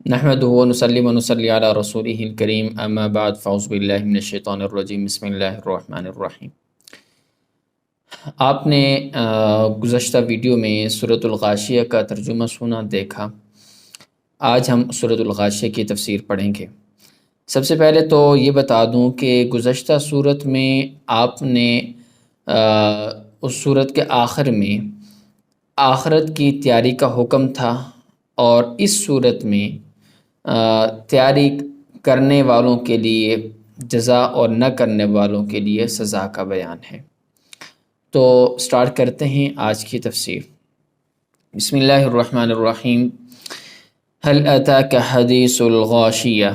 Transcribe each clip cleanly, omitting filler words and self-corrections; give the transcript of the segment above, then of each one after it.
نحمدہ و نصلی و نصلی علی رسولہ الکریم اما بعد فاعوذ باللہ من الشیطان الرجیم بسم اللہ الرحمن الرحیم۔ آپ نے گزشتہ ویڈیو میں سورۃ الغاشیہ کا ترجمہ سنا دیکھا۔ آج ہم سورۃ الغاشیہ کی تفسیر پڑھیں گے۔ سب سے پہلے تو یہ بتا دوں کہ گزشتہ سورت میں آپ نے اس سورت کے آخر میں آخرت کی تیاری کا حکم تھا، اور اس سورت میں تیاری کرنے والوں کے لیے جزا اور نہ کرنے والوں کے لیے سزا کا بیان ہے۔ تو سٹارٹ کرتے ہیں آج کی تفسیر۔ بسم اللہ الرحمن الرحیم۔ هل اتاک حدیث الغاشیہ۔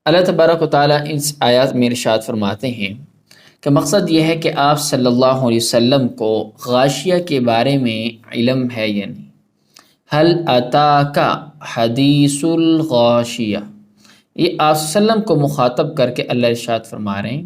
اللہ تبارک و تعالیٰ اس آیات میں ارشاد فرماتے ہیں کہ مقصد یہ ہے کہ آپ صلی اللہ علیہ وسلم کو غاشیہ کے بارے میں علم ہے یا نہیں۔ هل اتاک حدیث الغاشیہ، یہ آپ صلی اللہ علیہ وسلم کو مخاطب کر کے اللہ ارشاد فرما رہے ہیں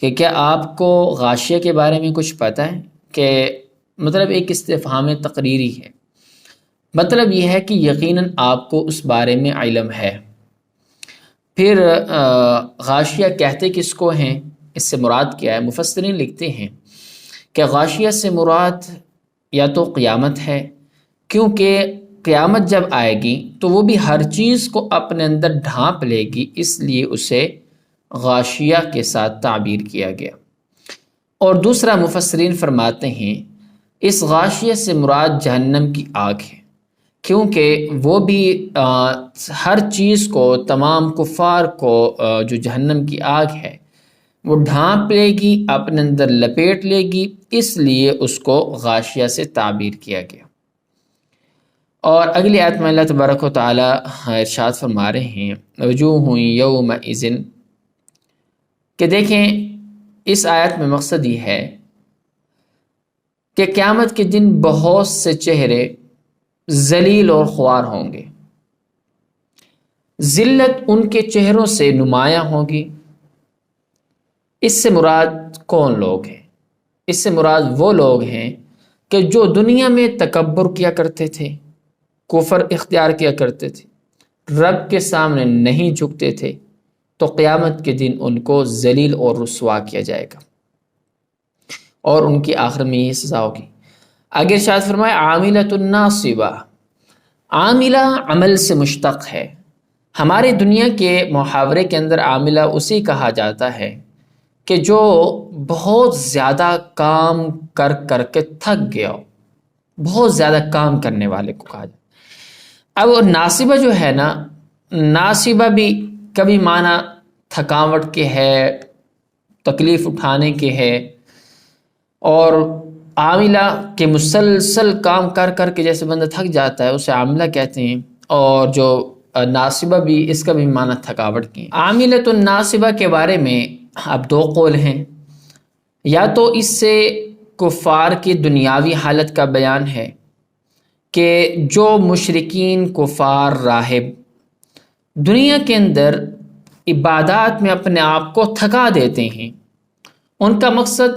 کہ کیا آپ کو غاشیہ کے بارے میں کچھ پتہ ہے؟ کہ مطلب ایک استفہام تقریری ہے، مطلب یہ ہے کہ یقیناً آپ کو اس بارے میں علم ہے۔ پھر غاشیہ کہتے کس کو ہیں، اس سے مراد کیا ہے؟ مفسرین لکھتے ہیں کہ غاشیہ سے مراد یا تو قیامت ہے، کیونکہ قیامت جب آئے گی تو وہ بھی ہر چیز کو اپنے اندر ڈھانپ لے گی، اس لیے اسے غاشیہ کے ساتھ تعبیر کیا گیا۔ اور دوسرا مفسرین فرماتے ہیں اس غاشیہ سے مراد جہنم کی آگ ہے، کیونکہ وہ بھی ہر چیز کو، تمام کفار کو جو جہنم کی آگ ہے وہ ڈھانپ لے گی، اپنے اندر لپیٹ لے گی، اس لیے اس کو غاشیہ سے تعبیر کیا گیا۔ اور اگلی آیت میں اللہ تبارک و تعالیٰ ارشاد فرما رہے ہیں وجوہ یومئذ، کہ دیکھیں اس آیت میں مقصد یہ ہے کہ قیامت کے دن بہت سے چہرے ذلیل اور خوار ہوں گے، ذلت ان کے چہروں سے نمایاں ہوگی۔ اس سے مراد کون لوگ ہیں؟ اس سے مراد وہ لوگ ہیں کہ جو دنیا میں تکبر کیا کرتے تھے، کفر اختیار کیا کرتے تھے، رب کے سامنے نہیں جھکتے تھے، تو قیامت کے دن ان کو ذلیل اور رسوا کیا جائے گا، اور ان کی آخر میں یہ سزا ہوگی۔ آگے ارشاد فرمائے عاملۃ ناصبہ۔ عاملہ عمل سے مشتق ہے۔ ہمارے دنیا کے محاورے کے اندر عاملہ اسی کہا جاتا ہے کہ جو بہت زیادہ کام کر کر کے تھک گیا ہو، بہت زیادہ کام کرنے والے کو کہا جاتا ہے۔ اب ناصبہ جو ہے نا، ناصبہ بھی کبھی معنی تھکاوٹ کے ہے، تکلیف اٹھانے کے ہے، اور عاملہ کے مسلسل کام کر کر کے جیسے بندہ تھک جاتا ہے اسے عاملہ کہتے ہیں، اور جو ناصبہ بھی اس کا بھی معنی تھکاوٹ کی۔ عاملۃ الناصبہ کے بارے میں اب دو قول ہیں، یا تو اس سے کفار کی دنیاوی حالت کا بیان ہے کہ جو مشرکین، کفار، راہب دنیا کے اندر عبادات میں اپنے آپ کو تھکا دیتے ہیں، ان کا مقصد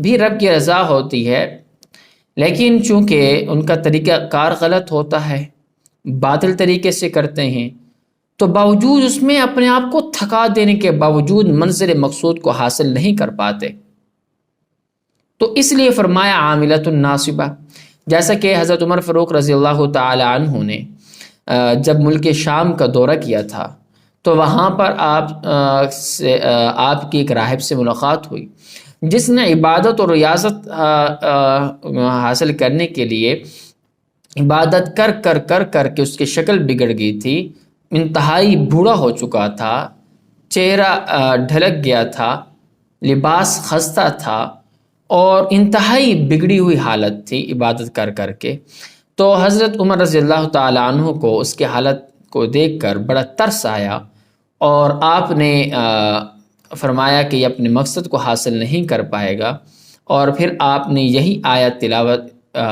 بھی رب کی رضا ہوتی ہے، لیکن چونکہ ان کا طریقہ کار غلط ہوتا ہے، باطل طریقے سے کرتے ہیں، تو باوجود اس میں اپنے آپ کو تھکا دینے کے باوجود منزل مقصود کو حاصل نہیں کر پاتے، تو اس لیے فرمایا عاملۃ الناصبہ۔ جیسا کہ حضرت عمر فاروق رضی اللہ تعالی عنہ نے جب ملک شام کا دورہ کیا تھا تو وہاں پر آپ کی ایک راہب سے ملاقات ہوئی، جس نے عبادت اور ریاضت حاصل کرنے کے لیے عبادت کر کر کر کر کے اس کی شکل بگڑ گئی تھی، انتہائی بوڑھا ہو چکا تھا، چہرہ ڈھلک گیا تھا، لباس خستہ تھا، اور انتہائی بگڑی ہوئی حالت تھی عبادت کر کر کے۔ تو حضرت عمر رضی اللہ تعالی عنہ کو اس کی حالت کو دیکھ کر بڑا ترس آیا، اور آپ نے فرمایا کہ یہ اپنے مقصد کو حاصل نہیں کر پائے گا، اور پھر آپ نے یہی آیت تلاوت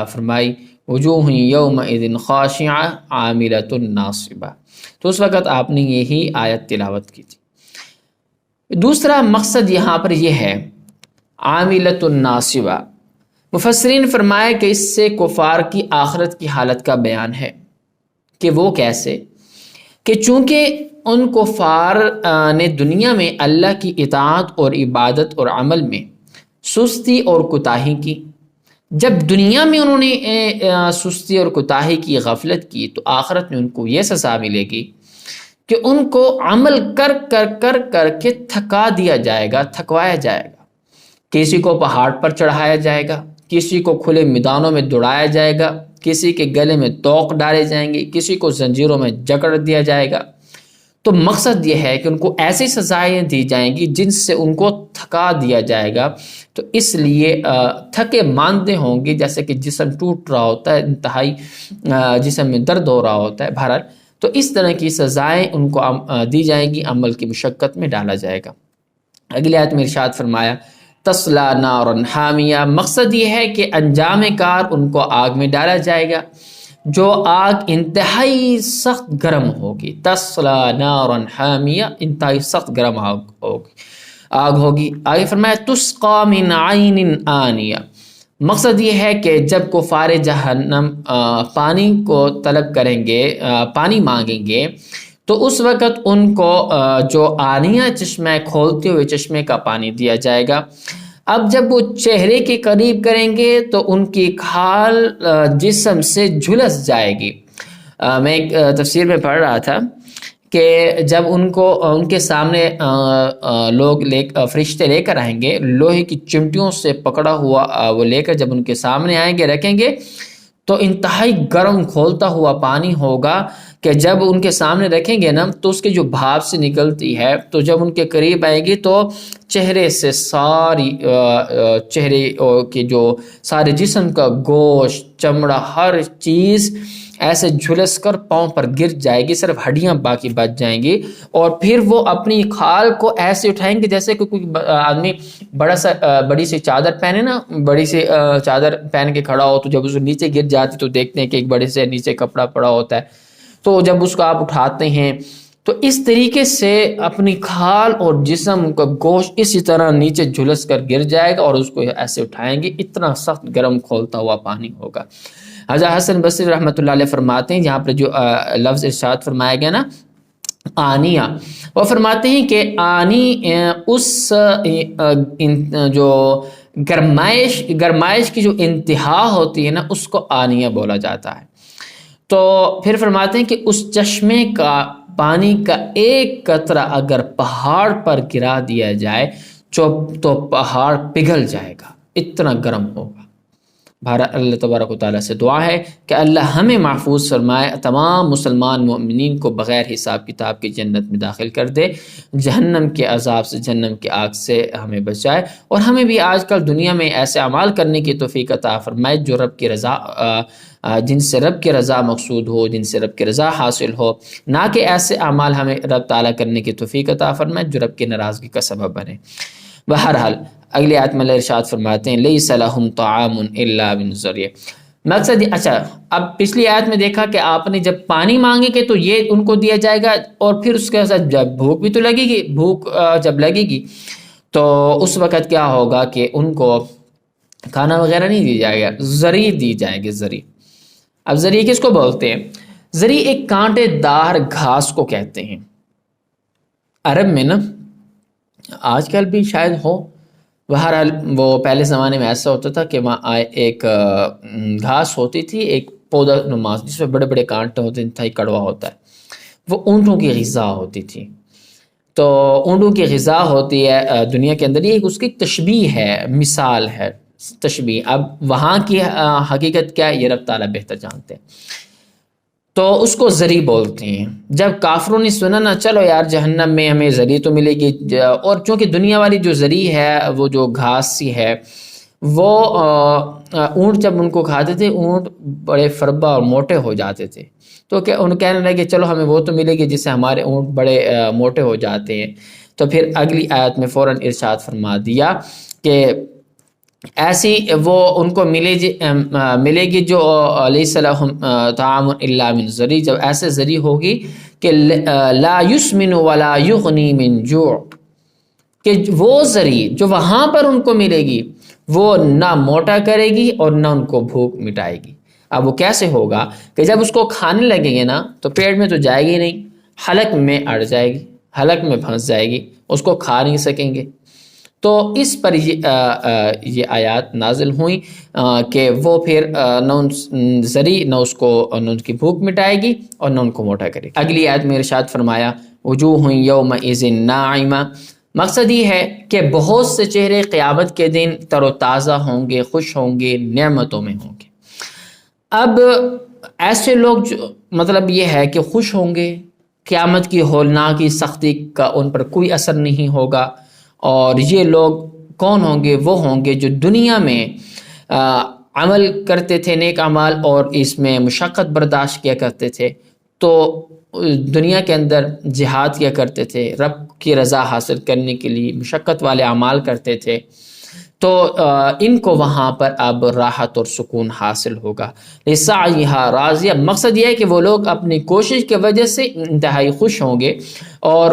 فرمائی وجوہ یومئذ خاشعہ عاملۃ ناصبہ، تو اس وقت آپ نے یہی آیت تلاوت کی تھی۔ دوسرا مقصد یہاں پر یہ ہے عاملۃ الناصبہ، مفسرین فرمائے کہ اس سے کفار کی آخرت کی حالت کا بیان ہے کہ وہ کیسے، کہ چونکہ ان کفار نے دنیا میں اللہ کی اطاعت اور عبادت اور عمل میں سستی اور کوتاہی کی، جب دنیا میں انہوں نے سستی اور کوتاہی کی، غفلت کی، تو آخرت میں ان کو یہ سزا ملے گی کہ ان کو عمل کر کر کر کر کے تھکا دیا جائے گا، تھکوایا جائے گا۔ کسی کو پہاڑ پر چڑھایا جائے گا، کسی کو کھلے میدانوں میں دوڑایا جائے گا، کسی کے گلے میں توق ڈالے جائیں گے، کسی کو زنجیروں میں جکڑ دیا جائے گا۔ تو مقصد یہ ہے کہ ان کو ایسی سزائیں دی جائیں گی جن سے ان کو تھکا دیا جائے گا، تو اس لیے تھکے ماندے ہوں گے، جیسے کہ جسم ٹوٹ رہا ہوتا ہے، انتہائی جسم میں درد ہو رہا ہوتا ہے۔ بہرحال تو اس طرح کی سزائیں ان کو دی جائیں گی، عمل کی مشقت میں ڈالا جائے گا۔ اگلی آیت میں ارشاد فرمایا تسلا نارا حامیہ، مقصد یہ ہے کہ انجام کار ان کو آگ میں ڈالا جائے گا جو آگ انتہائی سخت گرم ہوگی۔ تسلا نارا حامیہ، انتہائی سخت گرم آگ ہوگی۔ آگے فرمایا تسقا من عین آنیہ، مقصد یہ ہے کہ جب کفار جہنم پانی کو طلب کریں گے، پانی مانگیں گے، تو اس وقت ان کو جو آنیہ چشمہ، کھولتے ہوئے چشمے کا پانی دیا جائے گا۔ اب جب وہ چہرے کے قریب کریں گے تو ان کی کھال جسم سے جھلس جائے گی۔ میں ایک تفسیر میں پڑھ رہا تھا کہ جب ان کو ان کے سامنے لوگ فرشتے لے کر آئیں گے، لوہے کی چمٹیوں سے پکڑا ہوا وہ لے کر جب ان کے سامنے آئیں گے، رکھیں گے، تو انتہائی گرم کھولتا ہوا پانی ہوگا کہ جب ان کے سامنے رکھیں گے نا تو اس کے جو بھاپ سے نکلتی ہے، تو جب ان کے قریب آئے گی تو چہرے سے ساری چہرے کے جو سارے جسم کا گوشت، چمڑا، ہر چیز ایسے جھلس کر پاؤں پر گر جائے گی، صرف ہڈیاں باقی بچ جائیں گی، اور پھر وہ اپنی کھال کو ایسے اٹھائیں گے جیسے کہ کوئی آدمی بڑی سی چادر پہنے نا، بڑی سی چادر پہن کے کھڑا ہو، تو جب اس نیچے گر جاتی تو دیکھتے ہیں کہ ایک بڑے سے نیچے کپڑا پڑا ہوتا ہے، تو جب اس کو آپ اٹھاتے ہیں تو اس طریقے سے اپنی کھال اور جسم کا گوشت اسی طرح نیچے جھلس کر گر جائے گا، اور اس کو ایسے اٹھائیں گے، اتنا سخت گرم کھولتا ہوا پانی ہوگا۔ حضرت حسن بصری رحمۃ اللہ علیہ فرماتے ہیں، یہاں پر جو لفظ ارشاد فرمایا گیا نا آنیہ، وہ فرماتے ہیں کہ آنی اس جو گرمائش کی جو انتہا ہوتی ہے نا، اس کو آنیہ بولا جاتا ہے۔ تو پھر فرماتے ہیں کہ اس چشمے کا پانی کا ایک قطرہ اگر پہاڑ پر گرا دیا جائے تو پہاڑ پگھل جائے گا، اتنا گرم ہوگا۔ بہرحال اللہ تبارک و تعالیٰ سے دعا ہے کہ اللہ ہمیں محفوظ فرمائے، تمام مسلمان مومنین کو بغیر حساب کتاب کی جنت میں داخل کر دے، جہنم کے عذاب سے، جہنم کی آگ سے ہمیں بچائے، اور ہمیں بھی آج کل دنیا میں ایسے اعمال کرنے کی توفیق عطا فرمائے جو رب کی رضا، جن سے رب کی رضا مقصود ہو، جن سے رب کی رضا حاصل ہو، نہ کہ ایسے اعمال ہمیں رب تعالیٰ کرنے کی توفیق عطا فرمائے جو رب کی ناراضگی کا سبب بنے۔ بہرحال اگلی آیت میں اللہ ارشاد فرماتے ہیں لیس لہم طعام الا من ضریع، مقصد اچھا اب پچھلی آیت میں دیکھا کہ آپ نے جب پانی مانگے کہ تو یہ ان کو دیا جائے گا، اور پھر اس کے ساتھ جب بھوک بھی تو لگے گی، بھوک جب لگے گی تو اس وقت کیا ہوگا کہ ان کو کھانا وغیرہ نہیں دی جائے گا، ذریع دی جائے گی، ذریع۔ اب ذریع کس کو بولتے ہیں؟ ذریع ایک کانٹے دار گھاس کو کہتے ہیں۔ عرب میں نا آج کل بھی شاید ہو، بہرحال وہ پہلے زمانے میں ایسا ہوتا تھا کہ وہاں ایک گھاس ہوتی تھی، ایک پودا نما جس میں بڑے بڑے کانٹے ہوتے ہیں، انتہائی کڑوا ہوتا ہے، وہ اونٹوں کی غذا ہوتی تھی۔ تو اونٹوں کی غذا ہوتی ہے دنیا کے اندر، یہ اس کی تشبیہ ہے، مثال ہے، تشبیہ۔ اب وہاں کی حقیقت کیا ہے یہ رب تعالیٰ بہتر جانتے ہیں، تو اس کو ذریع بولتے ہیں۔ جب کافروں نے سنا نا چلو یار جہنم میں ہمیں ذریع تو ملے گی، اور چونکہ دنیا والی جو ذریع ہے وہ جو گھاس سی ہے، وہ اونٹ جب ان کو کھاتے تھے اونٹ بڑے فربا اور موٹے ہو جاتے تھے، تو کہ ان کہنے لگے چلو ہمیں وہ تو ملے گی جس سے ہمارے اونٹ بڑے موٹے ہو جاتے ہیں۔ تو پھر اگلی آیت میں فوراً ارشاد فرما دیا کہ ایسی وہ ان کو ملے گی جو لیس لہم طعام الا من ضریع، جب ایسے ذریع ہوگی کہ لا یسمن ولا یغنی من جوع، کہ وہ ذریع جو وہاں پر ان کو ملے گی وہ نہ موٹا کرے گی اور نہ ان کو بھوک مٹائے گی۔ اب وہ کیسے ہوگا کہ جب اس کو کھانے لگیں گے نا تو پیٹ میں تو جائے گی نہیں، حلق میں اڑ جائے گی، حلق میں پھنس جائے گی، اس کو کھا نہیں سکیں گے۔ تو اس پر یہ آیات نازل ہوئیں کہ وہ پھر نہ ان ذریع نہ اس کو نہ ان کی بھوک مٹائے گی اور نہ ان کو موٹا کرے گی۔ اگلی آیت میں ارشاد فرمایا وجوہ یومئذ ناعمہ، مقصد یہ ہے کہ بہت سے چہرے قیامت کے دن تر و تازہ ہوں گے، خوش ہوں گے، نعمتوں میں ہوں گے۔ اب ایسے لوگ جو مطلب یہ ہے کہ خوش ہوں گے، قیامت کی ہولناکی سختی کا ان پر کوئی اثر نہیں ہوگا، اور یہ لوگ کون ہوں گے؟ وہ ہوں گے جو دنیا میں عمل کرتے تھے، نیک اعمال، اور اس میں مشقت برداشت کیا کرتے تھے، تو دنیا کے اندر جہاد کیا کرتے تھے، رب کی رضا حاصل کرنے کے لیے مشقت والے اعمال کرتے تھے، تو ان کو وہاں پر اب راحت اور سکون حاصل ہوگا۔ لسعیھا راضیہ، مقصد یہ ہے کہ وہ لوگ اپنی کوشش کی وجہ سے انتہائی خوش ہوں گے، اور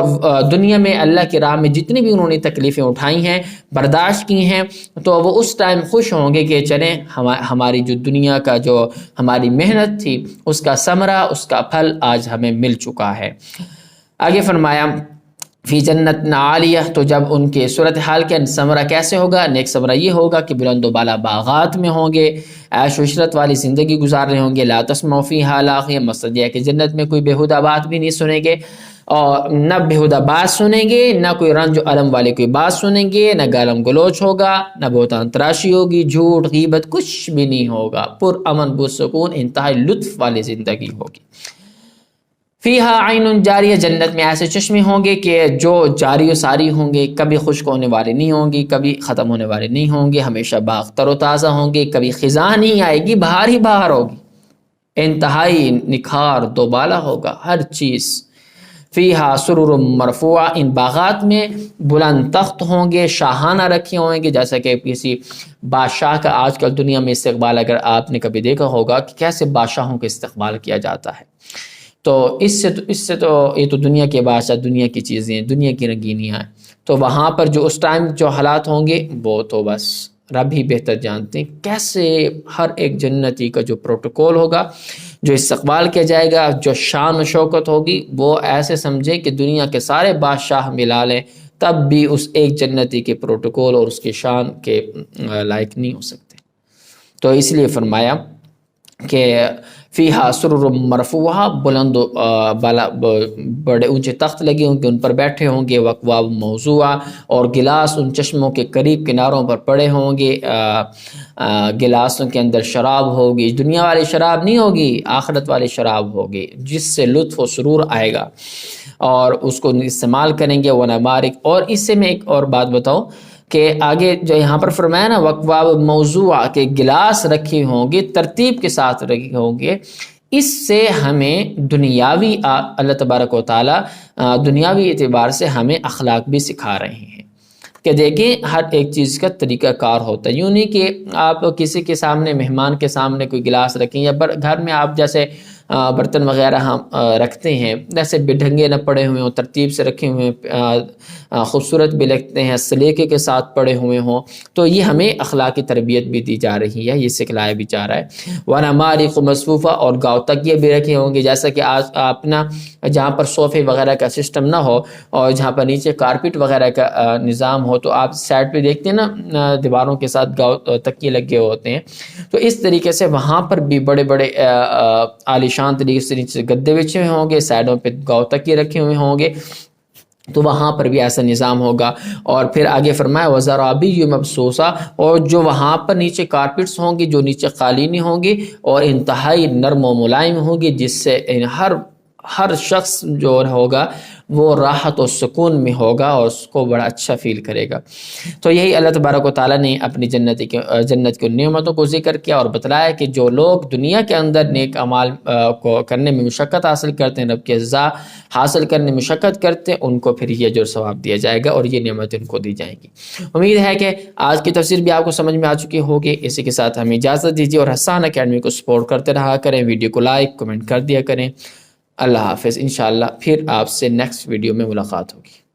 دنیا میں اللہ کی راہ میں جتنی بھی انہوں نے تکلیفیں اٹھائی ہیں، برداشت کی ہیں، تو وہ اس ٹائم خوش ہوں گے کہ چلیں ہماری جو دنیا کا جو ہماری محنت تھی اس کا ثمرہ، اس کا پھل آج ہمیں مل چکا ہے۔ آگے فرمایا فی جنت عالیہ، تو جب ان کے صورتحال کے ثمرہ کیسے ہوگا؟ نیک ثمرہ یہ ہوگا کہ بلند و بالا باغات میں ہوں گے، عیش و عشرت والی زندگی گزار رہے ہوں گے، لا تسمعوا فیہا لاغیہ، مقصد یہ ہے کہ جنت میں کوئی بیہودہ بات بھی نہیں سنیں گے، اور نہ بیہودہ بات سنیں گے، نہ کوئی رنج و علم والی کوئی بات سنیں گے، نہ گالم گلوچ ہوگا، نہ بہتان تراشی ہوگی، جھوٹ غیبت کچھ بھی نہیں ہوگا، پر امن پرسکون انتہائی لطف والی زندگی ہوگی۔ فیہا عین جاریہ، جنت میں ایسے چشمے ہوں گے کہ جو جاری و ساری ہوں گے، کبھی خشک ہونے والے نہیں ہوں گی، کبھی ختم ہونے والے نہیں ہوں گے، ہمیشہ باغ تر و تازہ ہوں گے، کبھی خزاں نہیں آئے گی، بہار ہی بہار ہوگی، انتہائی نکھار دوبالا ہوگا ہر چیز۔ فیہا سرر مرفوعہ، ان باغات میں بلند تخت ہوں گے، شاہانہ رکھے ہوئیں گے، جیسا کہ کسی بادشاہ کا آج کل دنیا میں استقبال اگر آپ نے کبھی دیکھا ہوگا کہ کیسے بادشاہوں کا استقبال کیا جاتا ہے، تو اس سے تو یہ تو دنیا کے بادشاہ، دنیا کی چیزیں، دنیا کی رنگینیاں ہیں، تو وہاں پر جو اس ٹائم جو حالات ہوں گے وہ تو بس رب ہی بہتر جانتے ہیں، کیسے ہر ایک جنتی کا جو پروٹوکول ہوگا، جو استقبال کیا جائے گا، جو شان و شوکت ہوگی، وہ ایسے سمجھیں کہ دنیا کے سارے بادشاہ ملا لیں تب بھی اس ایک جنتی کے پروٹوکول اور اس کی شان کے لائق نہیں ہو سکتے۔ تو اس لیے فرمایا کہ فیہا سرر مرفوعہ، بلند و بالا بڑے اونچے تخت لگے ہوں گے، ان پر بیٹھے ہوں گے، واکواب موضوعہ، اور گلاس ان چشموں کے قریب کناروں پر پڑے ہوں گے، گلاسوں کے اندر شراب ہوگی، دنیا والی شراب نہیں ہوگی، آخرت والی شراب ہوگی جس سے لطف و سرور آئے گا، اور اس کو استعمال کریں گے۔ ونمارق، اور اس سے میں ایک اور بات بتاؤں کہ آگے جو یہاں پر فرمایا نا وکواب موضوع کے گلاس رکھے ہوں گے، ترتیب کے ساتھ رکھے ہوں گے، اس سے ہمیں دنیاوی اللہ تبارک و تعالی دنیاوی اعتبار سے ہمیں اخلاق بھی سکھا رہے ہیں کہ دیکھیں ہر ایک چیز کا طریقہ کار ہوتا ہے، یوں نہیں کہ آپ کسی کے سامنے، مہمان کے سامنے کوئی گلاس رکھیں، یا گھر میں آپ جیسے برتن وغیرہ ہم رکھتے ہیں جیسے بے ڈھنگے نہ پڑے ہوئے ہوں، ترتیب سے رکھے ہوئے خوبصورت بھی لگتے ہیں، سلیقے کے ساتھ پڑے ہوئے ہوں، تو یہ ہمیں اخلاقی تربیت بھی دی جا رہی ہے، یہ سکھلایا بھی جا رہا ہے۔ وَنَمَارِقُ مَصْفُوفَةٌ، اور گاؤ تکیے بھی رکھے ہوں گے، جیسا کہ آج اپنا جہاں پر صوفے وغیرہ کا سسٹم نہ ہو اور جہاں پر نیچے کارپیٹ وغیرہ کا نظام ہو، تو آپ سائڈ پہ دیکھتے ہیں نا دیواروں کے ساتھ گاؤ تکیے لگے ہوتے ہیں، تو اس طریقے سے وہاں پر بھی بڑے بڑے عالیشان طریقے سے نیچے گدے بچھے ہوئے ہوں گے، سائڈوں پہ گاؤ تکیے رکھے ہوئے ہوں گے، تو وہاں پر بھی ایسا نظام ہوگا۔ اور پھر آگے فرمایا وَزَرَابِيُّ مَبْثُوثَةٌ، اور جو وہاں پر نیچے کارپٹس ہوں گی، جو نیچے قالینیں ہوں گی، اور انتہائی نرم و ملائم ہوگی، جس سے ہر شخص جو ہوگا وہ راحت و سکون میں ہوگا اور اس کو بڑا اچھا فیل کرے گا۔ تو یہی اللہ تبارک و تعالیٰ نے اپنی جنت کی نعمتوں کو ذکر کیا اور بتلایا کہ جو لوگ دنیا کے اندر نیک اعمال کو کرنے میں مشقت حاصل کرتے ہیں، رب کی رضا حاصل کرنے میں مشقت کرتے ہیں، ان کو پھر یہ اجر و ثواب دیا جائے گا اور یہ نعمتیں ان کو دی جائیں گی۔ امید ہے کہ آج کی تفسیر بھی آپ کو سمجھ میں آ چکی ہوگی۔ اسی کے ساتھ ہمیں اجازت دیجیے اور حسان اکیڈمی کو سپورٹ کرتے رہا کریں، ویڈیو کو لائک کمنٹ کر دیا کریں۔ اللہ حافظ، انشاءاللہ پھر آپ سے نیکسٹ ویڈیو میں ملاقات ہوگی۔